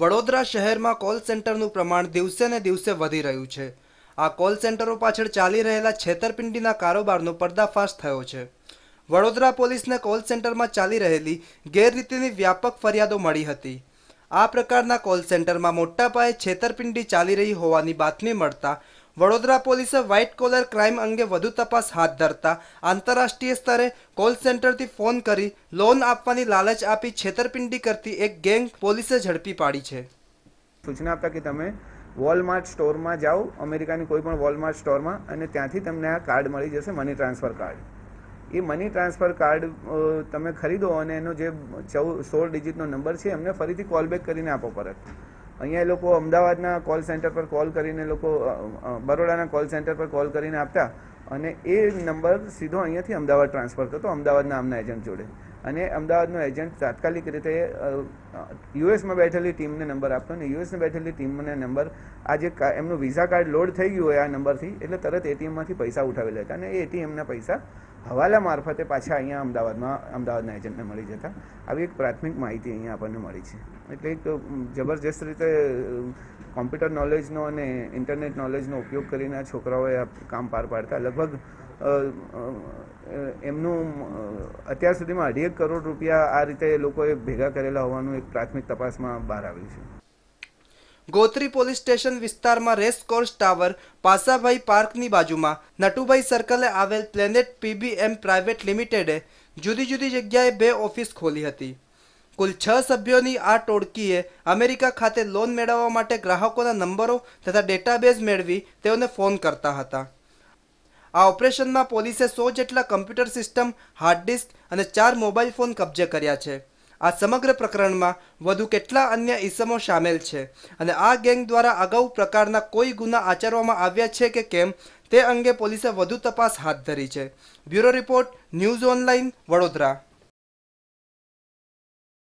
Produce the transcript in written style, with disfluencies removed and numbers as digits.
વડોદરા શહેરમાં કોલ સેન્ટરનું પ્રમાણ દિવસે ને દિવસે વધી રહ્યું છે। આ કોલ સેન્ટરો પાછળ ચાલી રહેલા છેતરપિંડીના કારોબારનો પર્દાફાશ થયો છે। વડોદરા પોલીસને કોલ સેન્ટરમાં ચાલી રહેલી ગેરરીતિની વ્યાપક ફરિયાદો મળી હતી। આ પ્રકારના કોલ સેન્ટરમાં મોટા પાયે છેતરપિંડી ચાલી રહી હોવાની બાતમી મળતા વડોદરા પોલીસે વ્હાઇટ કોલર ક્રાઇમ અંગે વધુ તપાસ હાથ ધરતા આંતરરાષ્ટ્રીય સ્તરે કોલ સેન્ટરથી ફોન કરી લોન આપવાની લાલચ આપી છેતરપિંડી કરતી એક ગેંગ પોલીસે ઝડપી પાડી છે। સૂચના આપતા કે તમે વોલમાર્ટ સ્ટોરમાં જાઓ, અમેરિકાની કોઈ પણ વોલમાર્ટ સ્ટોરમાં, અને ત્યાંથી તમને આ કાર્ડ મળી જશે, મની ટ્રાન્સફર કાર્ડ। એ મની ટ્રાન્સફર કાર્ડ તમે ખરીદો અને એનો જે 16 ડિજિટનો નંબર છે એમને ફરીથી કોલ બેક કરીને આપો પરત। અહીંયા એ લોકો અમદાવાદના કોલ સેન્ટર પર કોલ કરીને બરોડાના કોલ સેન્ટર પર કોલ કરીને આપતા અને એ નંબર સીધો અહીંયાથી અમદાવાદ ટ્રાન્સફર થતો અમદાવાદના આમના એજન્ટ જોડે, અને અમદાવાદનો એજન્ટ તાત્કાલિક રીતે યુએસમાં બેઠેલી ટીમને નંબર આપતો અને યુએસમાં બેઠેલી ટીમને નંબર આ જે એમનું વિઝા કાર્ડ લોડ થઈ ગયું હોય આ નંબરથી એટલે તરત એટીએમમાંથી પૈસા ઉઠાવી લેતા અને એ એટીએમના પૈસા હવાલા મારફતે પાછા અહીંયા અમદાવાદના એજન્ટને મળી જતા। આવી એક પ્રાથમિક માહિતી અહીંયા આપણને મળી છે। એટલે એક જબરજસ્ત રીતે કોમ્પ્યુટર નોલેજનો અને ઇન્ટરનેટ નોલેજનો ઉપયોગ કરીને આ છોકરાઓએ આ કામ પાર પાડતા લગભગ એમનું અત્યાર સુધીમાં 2.5 કરોડ રૂપિયા આ રીતે લોકોએ ભેગા કરેલા હોવાનું એક પ્રાથમિક તપાસમાં બહાર આવ્યું છે। ગોત્રી પોલીસ સ્ટેશન વિસ્તારમાં રેસ કોર્સ ટાવર પાસાભાઈ પાર્કની બાજુમાં નટુભાઈ સર્કલે આવેલ પ્લેનેટ પીબીએમ પ્રાઇવેટ લિમિટેડે જુદી જુદી જગ્યાએ 2 ઓફિસ ખોલી હતી। કુલ 6 સભ્યોની આ ટોળકીએ અમેરિકા ખાતે લોન મેળવવા માટે ગ્રાહકોના નંબરો તથા ડેટાબેઝ મેળવી તેઓને ફોન કરતા હતા। આ ઓપરેશનમાં પોલીસે 100 જેટલા કમ્પ્યુટર સિસ્ટમ, હાર્ડ ડિસ્ક અને 4 મોબાઈલ ફોન કબજે કર્યા છે। આ સમગ્ર પ્રકરણમાં વધુ કેટલા અન્ય ઇસમો સામેલ છે અને આ ગેંગ દ્વારા અગાઉ પ્રકારના કોઈ ગુના આચરવામાં આવ્યા છે કે કેમ તે અંગે પોલીસે વધુ તપાસ હાથ ધરી છે। Bureau report, news online, Vadodara.